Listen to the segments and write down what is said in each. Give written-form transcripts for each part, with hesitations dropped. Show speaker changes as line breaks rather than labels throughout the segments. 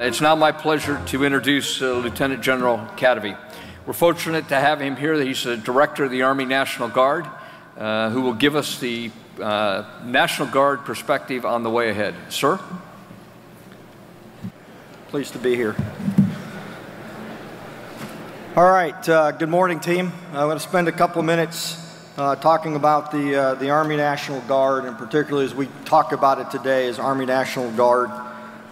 It's now my pleasure to introduce Lieutenant General Kadavy. We're fortunate to have him here. He's the Director of the Army National Guard, who will give us the National Guard perspective on the way ahead. Sir?
Pleased to be here. All right, good morning, team. I'm going to spend a couple of minutes talking about the Army National Guard, and particularly as we talk about it today as Army National Guard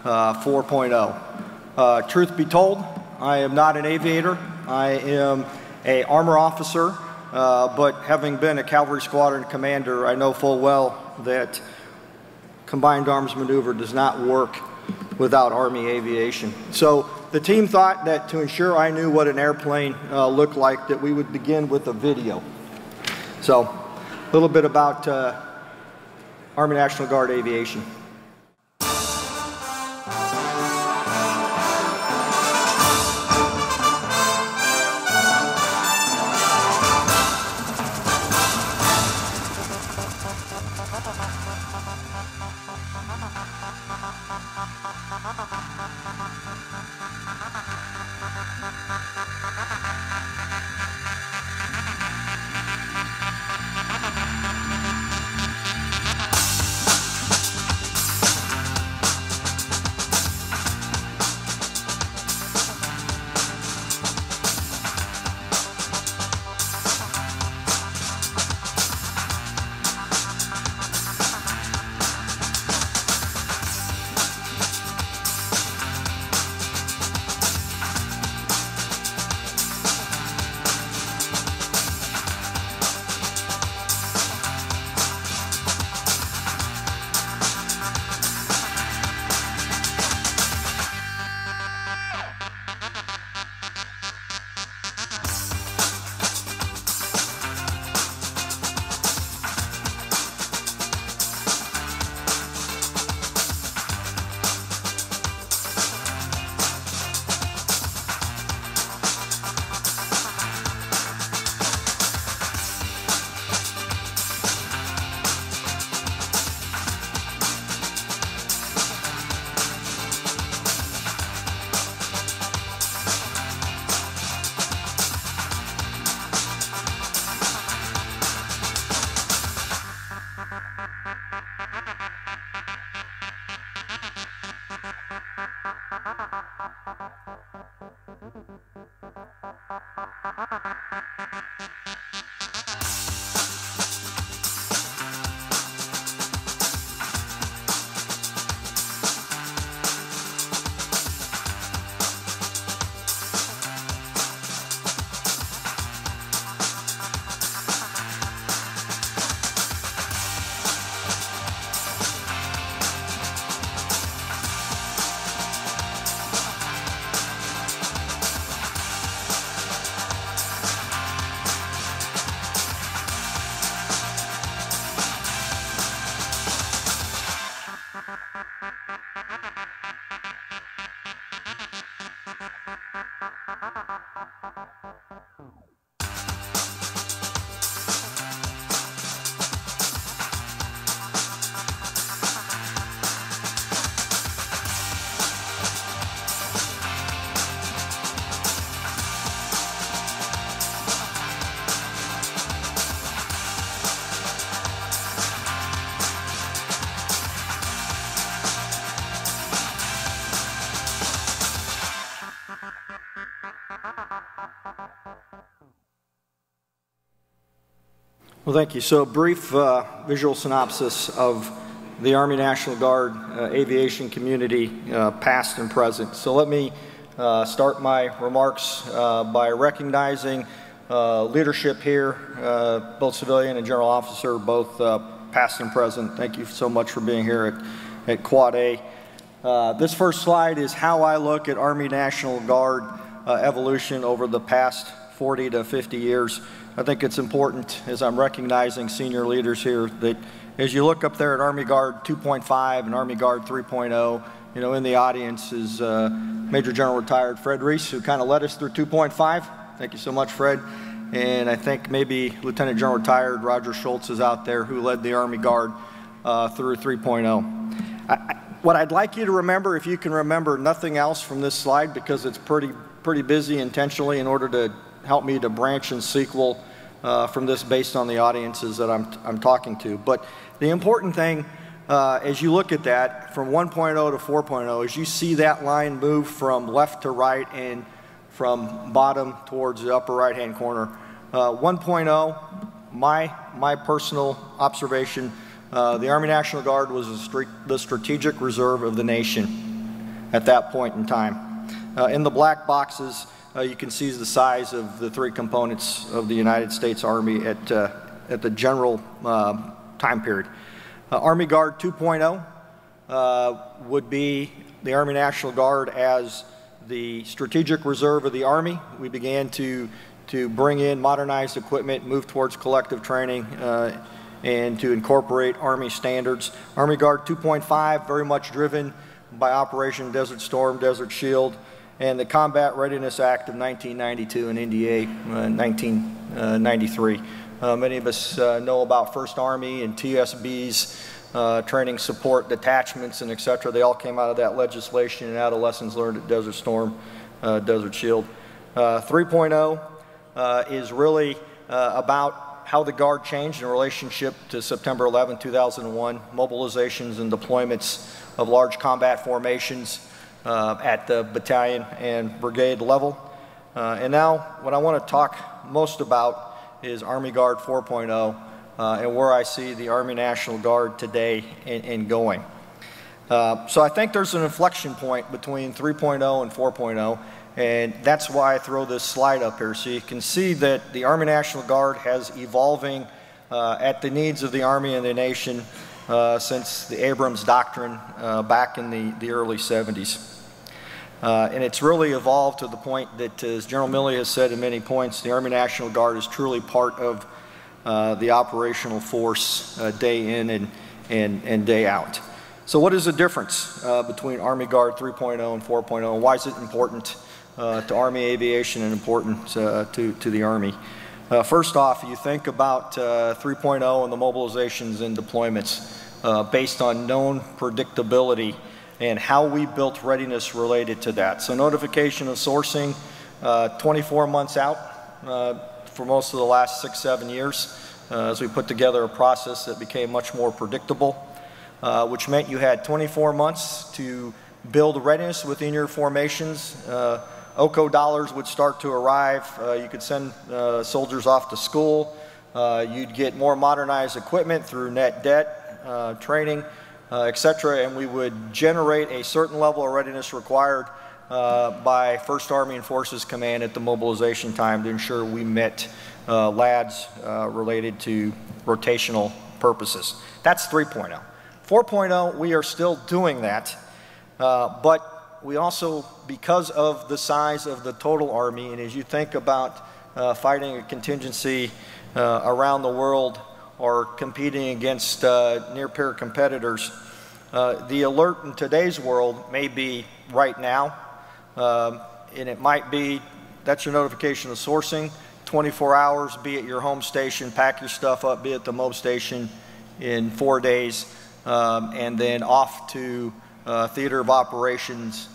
4.0. Truth be told, I am not an aviator. I am an armor officer, but having been a cavalry squadron commander, I know full well that combined arms maneuver does not work without Army aviation. So the team thought that to ensure I knew what an airplane looked like, that we would begin with a video. So a little bit about Army National Guard aviation. Well, thank you. So a brief visual synopsis of the Army National Guard aviation community, past and present. So let me start my remarks by recognizing leadership here, both civilian and general officer, both past and present. Thank you so much for being here at Quad A. This first slide is how I look at Army National Guard evolution over the past 40 to 50 years. I think it's important, as I'm recognizing senior leaders here, that as you look up there at Army Guard 2.5 and Army Guard 3.0, you know, in the audience is Major General Retired Fred Reese, who kind of led us through 2.5. Thank you so much, Fred. And I think maybe Lieutenant General Retired Roger Schultz is out there, who led the Army Guard through 3.0. What I'd like you to remember, if you can remember nothing else from this slide, because it's pretty busy intentionally in order to help me to branch and sequel from this based on the audiences that I'm talking to. But the important thing, as you look at that from 1.0 to 4.0, is you see that line move from left to right and from bottom towards the upper right-hand corner. 1.0, my personal observation, the Army National Guard was the strategic reserve of the nation at that point in time. In the black boxes, you can see the size of the three components of the United States Army at the general time period. Army Guard 2.0 would be the Army National Guard as the strategic reserve of the Army. We began to bring in modernized equipment, move towards collective training, and to incorporate Army standards. Army Guard 2.5, very much driven by Operation Desert Storm, Desert Shield, and the Combat Readiness Act of 1992 and NDA 1993. Many of us know about First Army and TSBs, training support detachments and et cetera. They all came out of that legislation and out of lessons learned at Desert Storm, Desert Shield. 3.0 is really about how the Guard changed in relationship to September 11, 2001, mobilizations and deployments of large combat formations at the battalion and brigade level. And now what I want to talk most about is Army Guard 4.0 and where I see the Army National Guard today and going. So I think there's an inflection point between 3.0 and 4.0. And that's why I throw this slide up here. So you can see that the Army National Guard has evolving at the needs of the Army and the nation since the Abrams Doctrine back in the early 70s. And it's really evolved to the point that, as General Milley has said in many points, the Army National Guard is truly part of the operational force day in and day out. So what is the difference between Army Guard 3.0 and 4.0? Why is it important to Army aviation and important to the Army? First off, you think about 3.0 and the mobilizations and deployments based on known predictability and how we built readiness related to that. So notification of sourcing 24 months out for most of the last 6-7 years as we put together a process that became much more predictable, which meant you had 24 months to build readiness within your formations. OCO dollars would start to arrive. You could send soldiers off to school. You'd get more modernized equipment through net debt, training, etc. And we would generate a certain level of readiness required by First Army and Forces Command at the mobilization time to ensure we met LADs related to rotational purposes. That's 3.0. 4.0, we are still doing that, but we also, because of the size of the total Army, and as you think about fighting a contingency around the world or competing against near-peer competitors, the alert in today's world may be right now, and it might be, that's your notification of sourcing, 24 hours, be at your home station, pack your stuff up, be at the mob station in 4 days, and then off to theater of operations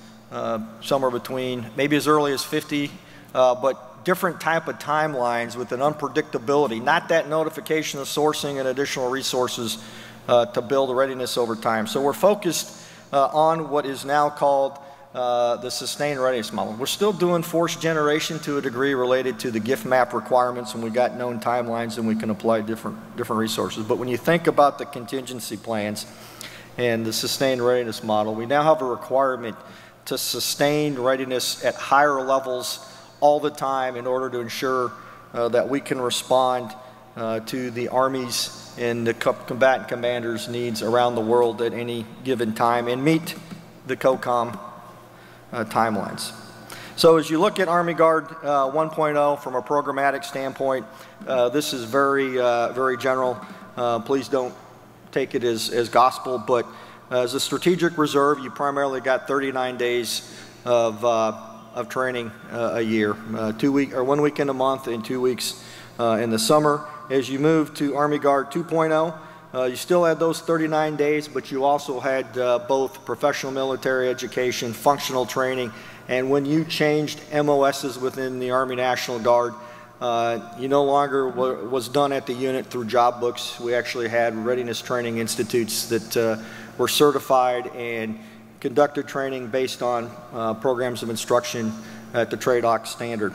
somewhere between maybe as early as 50, but different type of timelines with an unpredictability, not that notification of sourcing and additional resources to build a readiness over time. So we're focused on what is now called the sustained readiness model. We're still doing force generation to a degree related to the gift map requirements, and we got known timelines and we can apply different resources. But when you think about the contingency plans and the sustained readiness model, we now have a requirement to sustain readiness at higher levels all the time in order to ensure that we can respond to the Army's and the combatant commanders' needs around the world at any given time and meet the COCOM timelines. So as you look at Army Guard 1.0 from a programmatic standpoint, this is very general. Please don't take it as gospel, but as a strategic reserve, you primarily got 39 days of training a year, 1 weekend a month and 2 weeks in the summer. As you move to Army Guard 2.0, You still had those 39 days, but you also had both professional military education, functional training, and when you changed MOSs within the Army National Guard, you no longer was done at the unit through job books. We actually had readiness training institutes that were certified and conducted training based on programs of instruction at the TRADOC standard.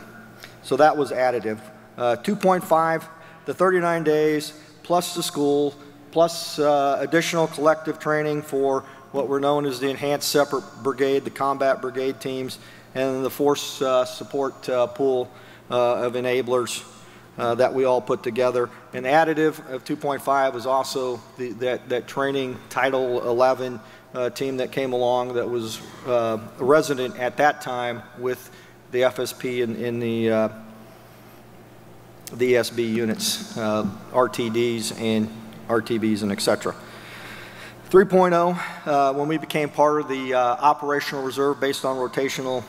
So that was additive. 2.5, the 39 days, plus the school, plus additional collective training for what were known as the Enhanced Separate Brigade, the combat brigade teams, and the force support pool of enablers that we all put together. An additive of 2.5 was also that training Title 11 team that came along that was resident at that time with the FSP in the ESB units, RTDs and RTBs and etc. 3.0, when we became part of the operational reserve based on rotational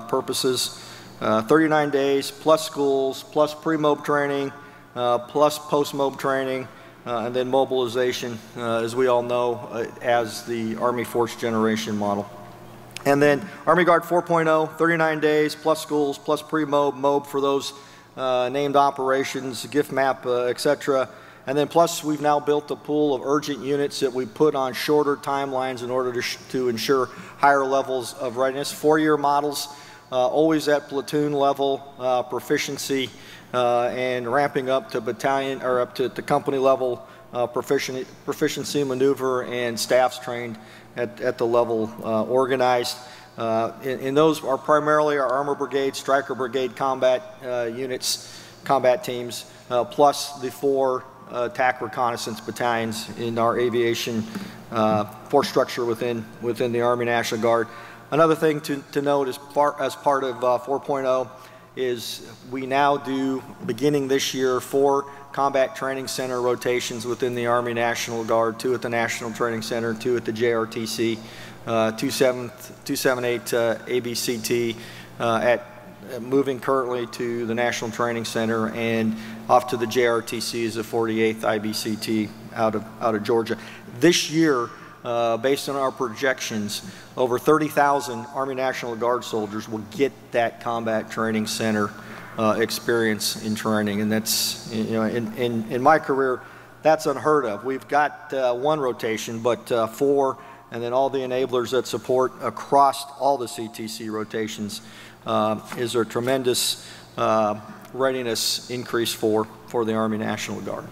purposes, 39 days, plus schools, plus pre-mob training, plus post-mob training, and then mobilization, as we all know, as the Army Force Generation model. And then Army Guard 4.0, 39 days, plus schools, plus pre-mob, mob for those named operations, gift map, etc. And then plus we've now built a pool of urgent units that we put on shorter timelines in order to ensure higher levels of readiness. 4-year models, always at platoon level proficiency, and ramping up to battalion or up to company level proficiency maneuver, and staffs trained at the level organized. And those are primarily our Armor Brigade, Stryker Brigade combat units, combat teams, plus the 4 attack reconnaissance battalions in our aviation force structure within the Army National Guard. Another thing to note as part of 4.0 is we now do, beginning this year, 4 combat training center rotations within the Army National Guard, 2 at the National Training Center, 2 at the JRTC, 278 ABCT, moving currently to the National Training Center, and off to the JRTC is the 48th IBCT out of Georgia. This year, based on our projections, over 30,000 Army National Guard soldiers will get that combat training center experience in training, and that's, you know, in my career, that's unheard of. We've got 1 rotation, but 4, and then all the enablers that support across all the CTC rotations is a tremendous readiness increase for the Army National Guard.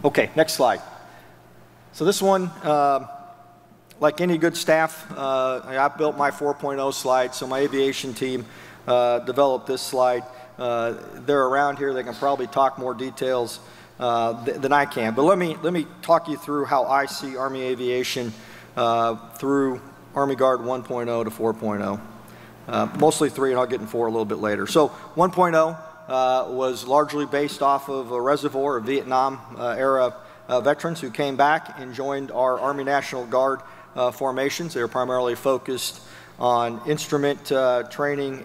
Okay, next slide. So this one, like any good staff, I built my 4.0 slide, so my aviation team developed this slide. They're around here, they can probably talk more details than I can, but let me talk you through how I see Army aviation through Army Guard 1.0 to 4.0. Mostly 3, and I'll get in 4 a little bit later. So 1.0 was largely based off of a reservoir of Vietnam era veterans who came back and joined our Army National Guard formations. They were primarily focused on instrument training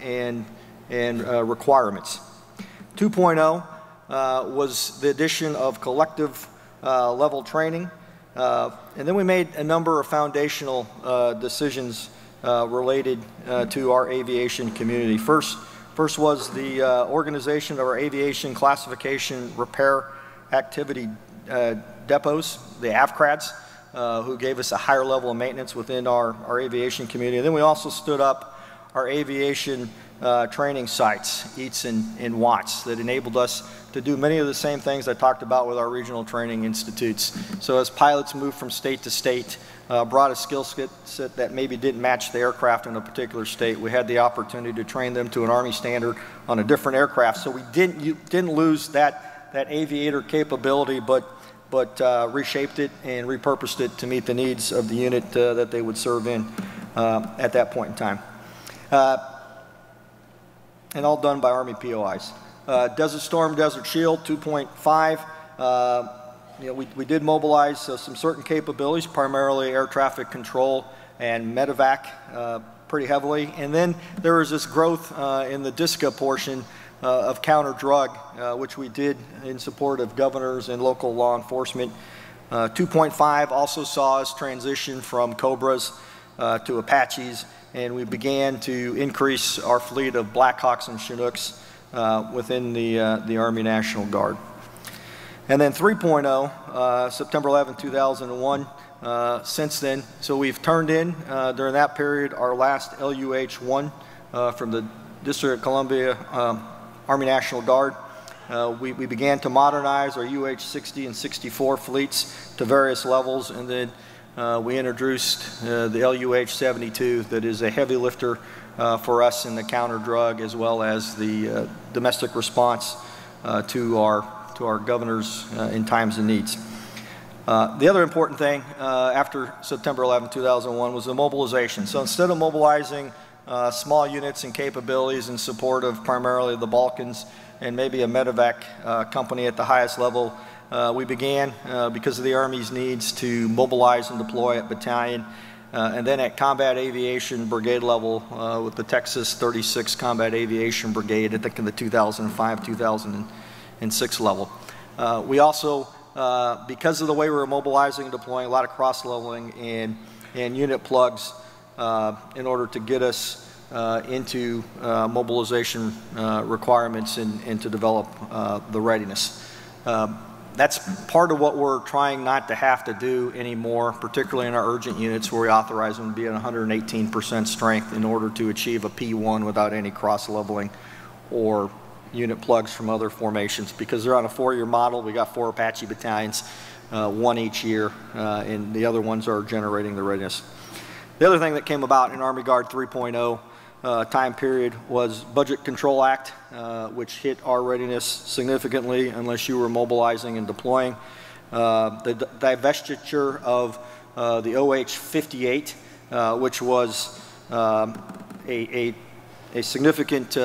and requirements. 2.0 was the addition of collective level training, and then we made a number of foundational decisions related to our aviation community. First was the organization of our aviation classification repair activity depots, the AVCRADs, who gave us a higher level of maintenance within our aviation community. And then we also stood up our aviation training sites, EATS and WATS, that enabled us to do many of the same things I talked about with our regional training institutes. So as pilots moved from state to state, brought a skill set that maybe didn't match the aircraft in a particular state, we had the opportunity to train them to an Army standard on a different aircraft. So we didn't lose that aviator capability, but reshaped it and repurposed it to meet the needs of the unit that they would serve in at that point in time. And all done by Army POIs. Desert Storm, Desert Shield, 2.5. You know, we did mobilize some certain capabilities, primarily air traffic control and medevac pretty heavily. And then there was this growth in the DISCA portion of counter drug, which we did in support of governors and local law enforcement. 2.5 also saw us transition from Cobras to Apaches, and we began to increase our fleet of Blackhawks and Chinooks within the Army National Guard. And then 3.0, September 11, 2001, since then, so we've turned in during that period our last LUH-1 from the District of Columbia Army National Guard. We began to modernize our UH-60 and 64 fleets to various levels, and then we introduced the LUH-72 that is a heavy lifter for us in the counter drug as well as the domestic response to our governors in times of needs. The other important thing after September 11, 2001 was the mobilization. So instead of mobilizing small units and capabilities in support of primarily the Balkans and maybe a medevac company at the highest level, we began, because of the Army's needs, to mobilize and deploy at battalion and then at combat aviation brigade level with the Texas 36 Combat Aviation Brigade, I think in the 2005-2006 level. We also, because of the way we were mobilizing and deploying, a lot of cross-leveling and unit plugs in order to get us into mobilization requirements and to develop the readiness. That's part of what we're trying not to have to do anymore, particularly in our urgent units where we authorize them to be at 118% strength in order to achieve a P1 without any cross-leveling or unit plugs from other formations. Because they're on a 4-year model, we got 4 Apache battalions, 1 each year, and the other ones are generating the readiness. The other thing that came about in Army Guard 3.0 time period was Budget Control Act, which hit our readiness significantly unless you were mobilizing and deploying. The divestiture of the OH-58, which was a significant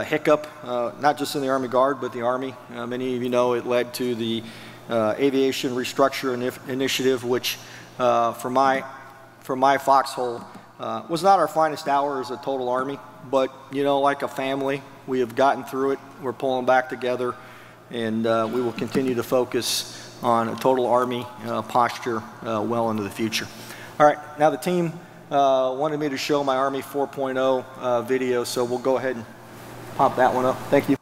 hiccup, not just in the Army Guard, but the Army. Many of you know it led to the Aviation Restructure Initiative, which for my foxhole was not our finest hour as a total Army, but you know, like a family, we have gotten through it. We're pulling back together, and we will continue to focus on a total Army posture well into the future. All right, now the team wanted me to show my Army 4.0 video, so we'll go ahead and pop that one up. Thank you.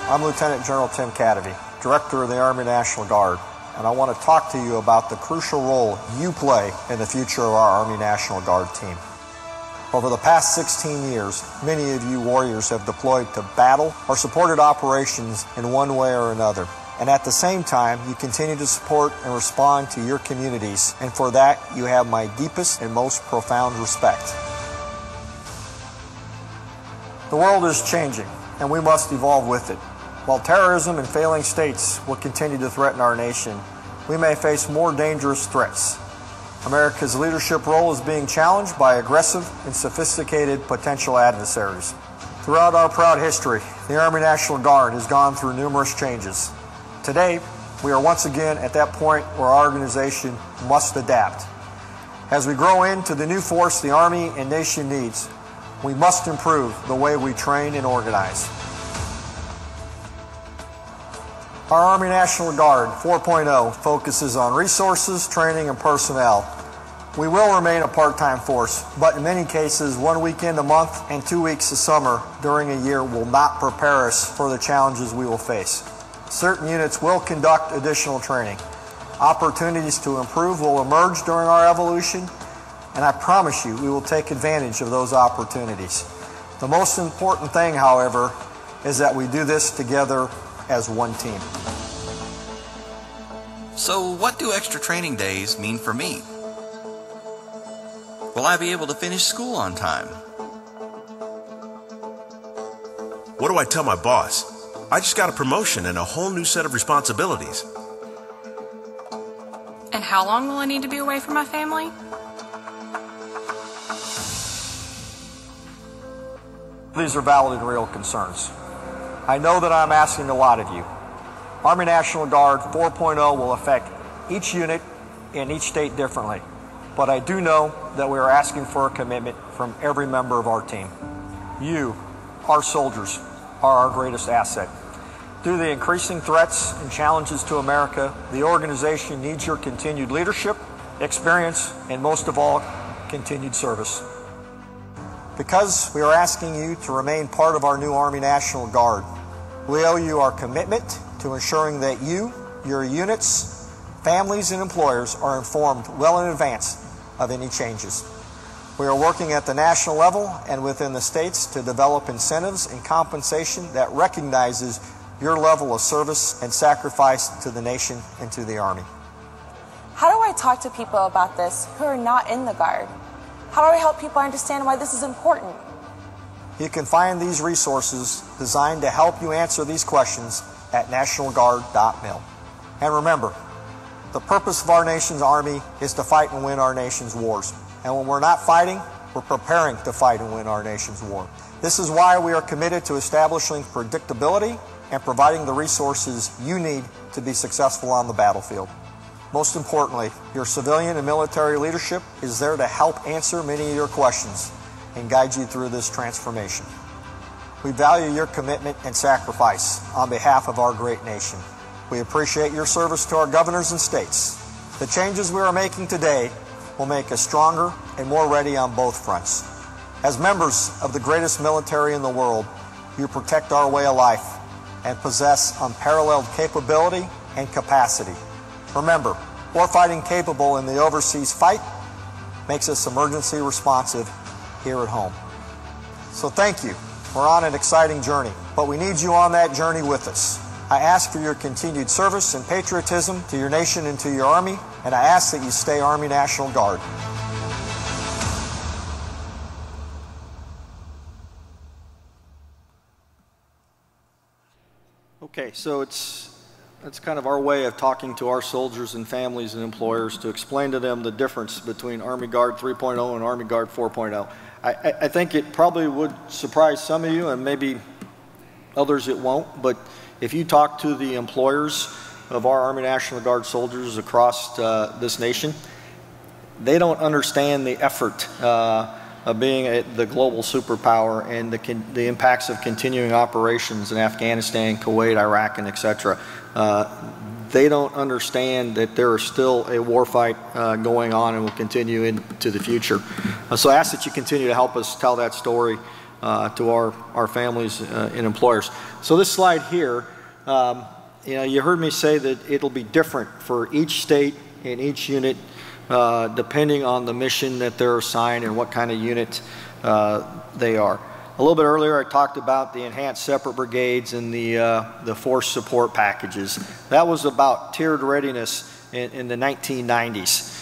I'm Lieutenant General Tim Kadavy, Director of the Army National Guard, and I want to talk to you about the crucial role you play in the future of our Army National Guard team. Over the past 16 years, many of you warriors have deployed to battle or supported operations in one way or another. And at the same time, you continue to support and respond to your communities, and for that, you have my deepest and most profound respect. The world is changing, and we must evolve with it. While terrorism and failing states will continue to threaten our nation, we may face more dangerous threats. America's leadership role is being challenged by aggressive and sophisticated potential adversaries. Throughout our proud history, the Army National Guard has gone through numerous changes. Today, we are once again at that point where our organization must adapt. As we grow into the new force the Army and nation needs, we must improve the way we train and organize. Our Army National Guard 4.0 focuses on resources, training, and personnel. We will remain a part-time force, but in many cases, 1 weekend a month and 2 weeks a summer during a year will not prepare us for the challenges we will face. Certain units will conduct additional training. Opportunities to improve will emerge during our evolution, and I promise you we will take advantage of those opportunities. The most important thing, however, is that we do this together as one team.
So what do extra training days mean for me? Will I be able to finish school on time?
What do I tell my boss? I just got a promotion and a whole new set of responsibilities.
And how long will I need to be away from my family?
These are valid and real concerns. I know that I'm asking a lot of you. Army National Guard 4.0 will affect each unit in each state differently, but I do know that we are asking for a commitment from every member of our team. You, our soldiers, are our greatest asset. Due to the increasing threats and challenges to America, the organization needs your continued leadership, experience, and most of all, continued service. Because we are asking you to remain part of our new Army National Guard, we owe you our commitment to ensuring that you, your units, families, and employers are informed well in advance of any changes. We are working at the national level and within the states to develop incentives and compensation that recognizes your level of service and sacrifice to the nation and to the Army.
How do I talk to people about this who are not in the Guard? How do I help people understand why this is important?
You can find these resources designed to help you answer these questions at nationalguard.mil. And remember, the purpose of our nation's Army is to fight and win our nation's wars. And when we're not fighting, we're preparing to fight and win our nation's war. This is why we are committed to establishing predictability and providing the resources you need to be successful on the battlefield. Most importantly, your civilian and military leadership is there to help answer many of your questions and guide you through this transformation. We value your commitment and sacrifice on behalf of our great nation. We appreciate your service to our governors and states. The changes we are making today will make us stronger and more ready on both fronts. As members of the greatest military in the world, you protect our way of life and possess unparalleled capability and capacity. Remember, warfighting capable in the overseas fight makes us emergency responsive here at home. So thank you. We're on an exciting journey, but we need you on that journey with us. I ask for your continued service and patriotism to your nation and to your Army, and I ask that you stay Army National Guard. Okay, so that's kind of our way of talking to our soldiers and families and employers to explain to them the difference between Army Guard 3.0 and Army Guard 4.0. I think it probably would surprise some of you, and maybe others it won't, but if you talk to the employers of our Army National Guard soldiers across this nation, they don't understand the effort of being the global superpower and the impacts of continuing operations in Afghanistan, Kuwait, Iraq, and etc. They don't understand that there is still a warfight going on and will continue into the future. So I ask that you continue to help us tell that story to our families and employers. So this slide here, you heard me say that it'll be different for each state and each unit depending on the mission that they're assigned and what kind of unit they are. A little bit earlier I talked about the enhanced separate brigades and the force support packages. That was about tiered readiness in the 1990s.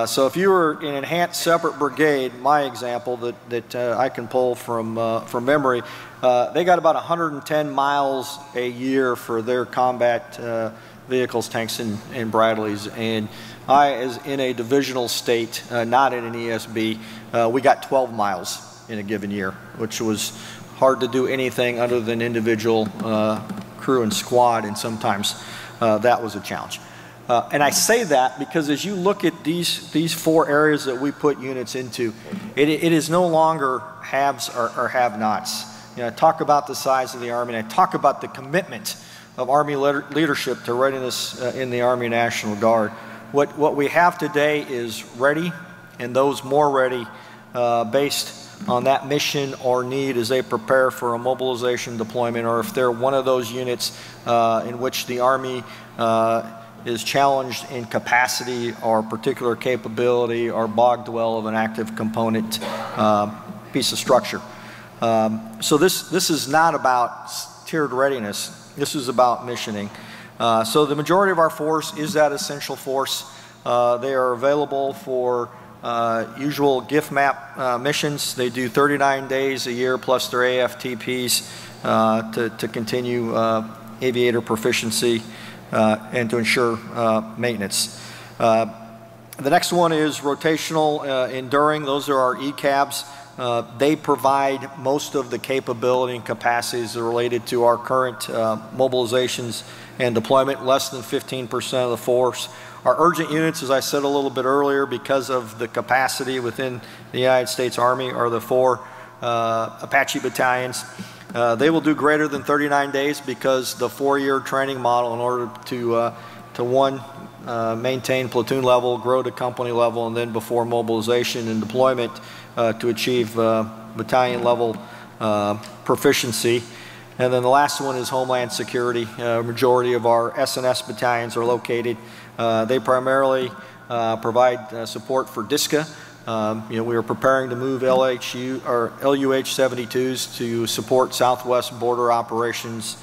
So if you were an enhanced separate brigade, my example that I can pull from memory, they got about 110 miles a year for their combat vehicles, tanks, and Bradleys. And I, as in a divisional state, not in an ESB, we got 12 miles in a given year, which was hard to do anything other than individual crew and squad, and sometimes that was a challenge. And I say that because as you look at these four areas that we put units into, it is no longer haves or have-nots. I talk about the size of the Army, and I talk about the commitment of Army leadership to readiness in the Army National Guard. What we have today is ready, and those more ready based on that mission or need as they prepare for a mobilization deployment, or if they're one of those units in which the Army is challenged in capacity or particular capability or bogged well of an active component piece of structure. So this is not about tiered readiness. This is about missioning. So the majority of our force is that essential force. They are available for usual gift map missions. They do 39 days a year plus their AFTPs to continue aviator proficiency and to ensure maintenance. The next one is rotational enduring. Those are our ECABs. They provide most of the capability and capacities related to our current mobilizations and deployment, less than 15% of the force. Our urgent units, as I said a little bit earlier, because of the capacity within the United States Army, are the 4 Apache battalions. They will do greater than 39 days because the 4-year training model in order to maintain platoon level, grow to company level, and then before mobilization and deployment to achieve battalion level proficiency. And then the last one is Homeland Security. Majority of our S&S battalions are located. They primarily provide support for DISCA. We are preparing to move LUH-72s to support Southwest border operations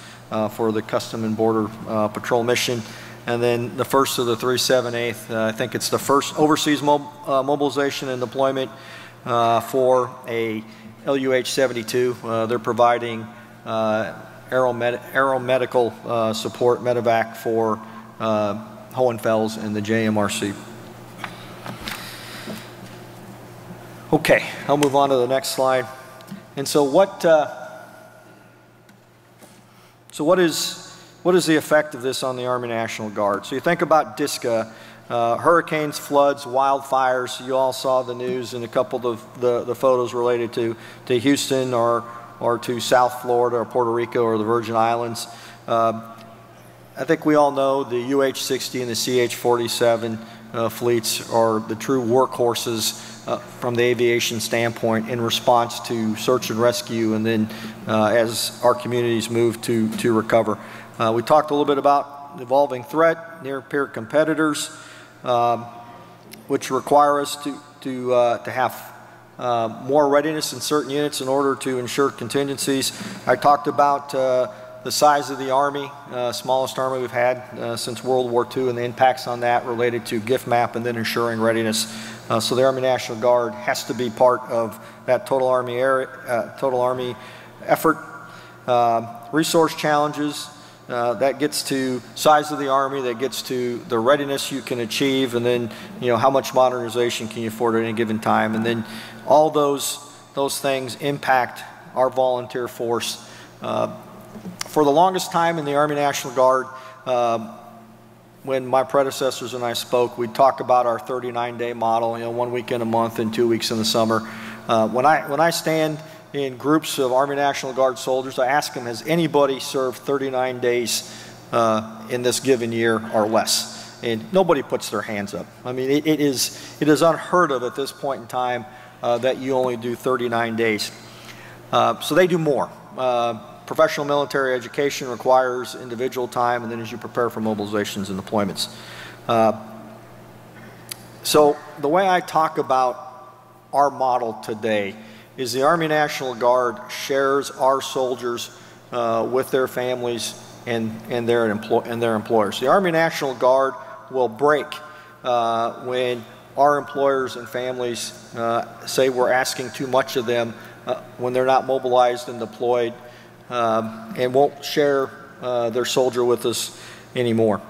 for the Custom and Border Patrol mission. And then the first of the 378th, I think it's the first overseas mobilization and deployment for a LUH-72. They're providing aeromedical support, medevac for Hohenfels and the JMRC. Okay, I'll move on to the next slide. And so what is the effect of this on the Army National Guard? So you think about DISCA, hurricanes, floods, wildfires. You all saw the news and a couple of the photos related to Houston or to South Florida or Puerto Rico or the Virgin Islands. I think we all know the UH-60 and the CH-47 fleets are the true workhorses from the aviation standpoint in response to search and rescue, and then as our communities move to recover. We talked a little bit about evolving threat, near-peer competitors, which require us to have more readiness in certain units in order to ensure contingencies. I talked about the size of the Army, smallest Army we've had since World War II, and the impacts on that related to gift map and then ensuring readiness. So the Army National Guard has to be part of that total Army effort. Resource challenges, that gets to size of the Army, that gets to the readiness you can achieve, and then how much modernization can you afford at any given time, and then all those things impact our volunteer force. For the longest time in the Army National Guard, when my predecessors and I spoke, we'd talk about our 39-day model, 1 weekend a month and 2 weeks in the summer. When I stand in groups of Army National Guard soldiers, I ask them, has anybody served 39 days in this given year or less? And nobody puts their hands up. I mean, it is unheard of at this point in time that you only do 39 days. So they do more. Professional military education requires individual time, and then as you prepare for mobilizations and deployments. So the way I talk about our model today is the Army National Guard shares our soldiers with their families and their employers. The Army National Guard will break when our employers and families say we're asking too much of them when they're not mobilized and deployed, and won't share their soldier with us anymore.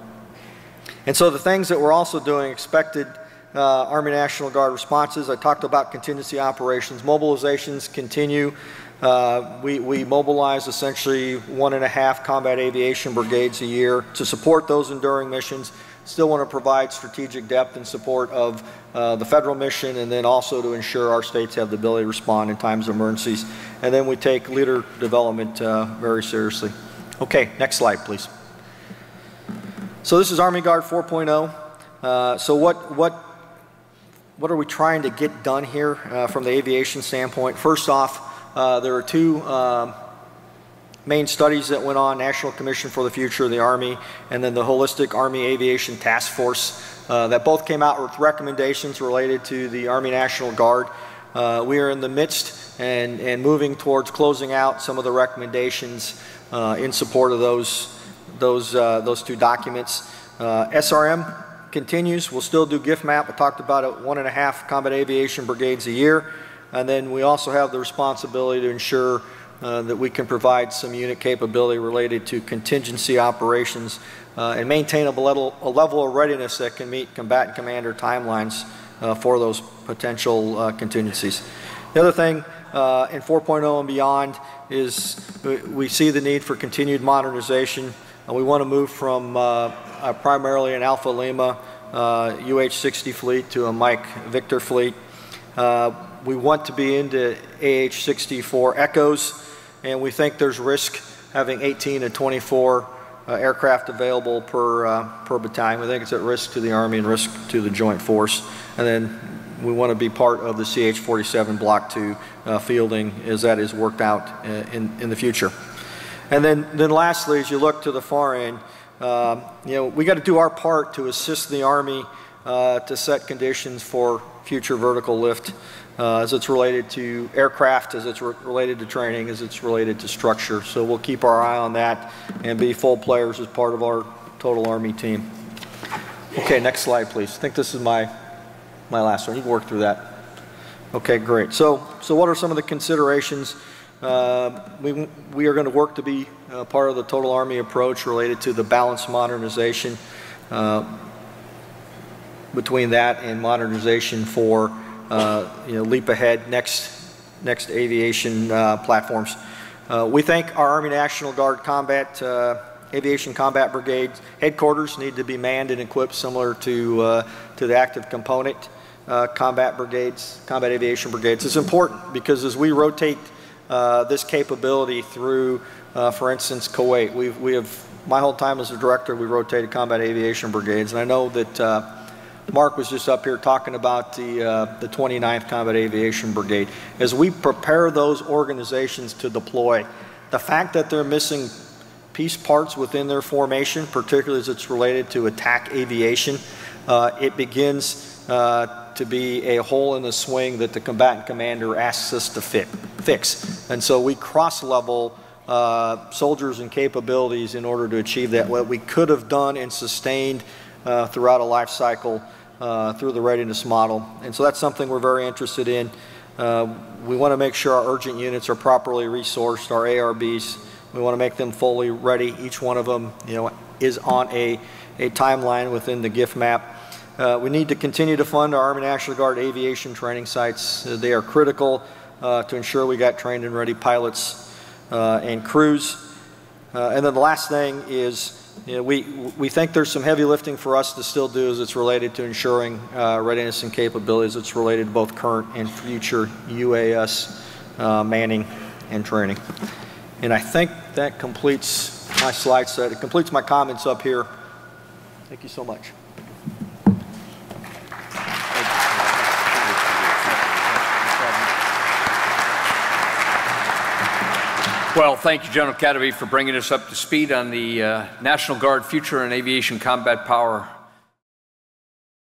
And so the things that we're also doing, expected Army National Guard responses. I talked about contingency operations. Mobilizations continue. We mobilize essentially 1.5 combat aviation brigades a year to support those enduring missions. Still want to provide strategic depth and support of the federal mission, and then also to ensure our states have the ability to respond in times of emergencies. And then we take leader development very seriously. Okay, next slide, please. So this is Army Guard 4.0. So what are we trying to get done here from the aviation standpoint? First off, there are two main studies that went on, National Commission for the Future of the Army, and then the Holistic Army Aviation Task Force, that both came out with recommendations related to the Army National Guard. We are in the midst and moving towards closing out some of the recommendations in support of those two documents. SRM continues. We'll still do gift map. I talked about it, 1.5 combat aviation brigades a year. And then we also have the responsibility to ensure that we can provide some unit capability related to contingency operations and maintain a level of readiness that can meet combatant commander timelines for those potential contingencies. The other thing in 4.0 and beyond is we see the need for continued modernization. We want to move from primarily an Alpha Lima UH-60 fleet to a Mike Victor fleet. We want to be into AH-64 Echoes, and we think there's risk having 18 to 24 aircraft available per battalion. We think it's at risk to the Army and risk to the Joint Force. And then we want to be part of the CH-47 Block 2 fielding as that is worked out in the future. And then lastly, as you look to the far end, we got to do our part to assist the Army to set conditions for future vertical lift as it's related to aircraft, as it's related to training, as it's related to structure. So we'll keep our eye on that and be full players as part of our total Army team. Okay, next slide, please. I think this is my last one. You can work through that. Okay, great. So what are some of the considerations? We are going to work to be part of the total Army approach related to the balanced modernization between that and modernization for leap ahead next aviation platforms. We think our Army National Guard Aviation Combat Brigade headquarters need to be manned and equipped similar to the active component combat aviation brigades. It's important because as we rotate this capability through, for instance, Kuwait, we have, my whole time as a director, we rotated combat aviation brigades, and I know that Mark was just up here talking about the 29th Combat Aviation Brigade. As we prepare those organizations to deploy, the fact that they're missing piece parts within their formation, particularly as it's related to attack aviation, it begins to be a hole in the swing that the combatant commander asks us to fix. And so we cross-level soldiers and capabilities in order to achieve that. What we could have done and sustained throughout a life cycle through the readiness model. And so that's something we're very interested in. We want to make sure our urgent units are properly resourced, our ARBs. We want to make them fully ready. Each one of them, is on a timeline within the GIF map. We need to continue to fund our Army National Guard aviation training sites. They are critical to ensure we got trained and ready pilots and crews. And then the last thing is, we think there's some heavy lifting for us to still do as it's related to ensuring readiness and capabilities. It's related to both current and future UAS manning and training. And I think that completes my slide set. It completes my comments up here. Thank you so much.
Well, thank you, General Kadavy, for bringing us up to speed on the National Guard Future and Aviation Combat Power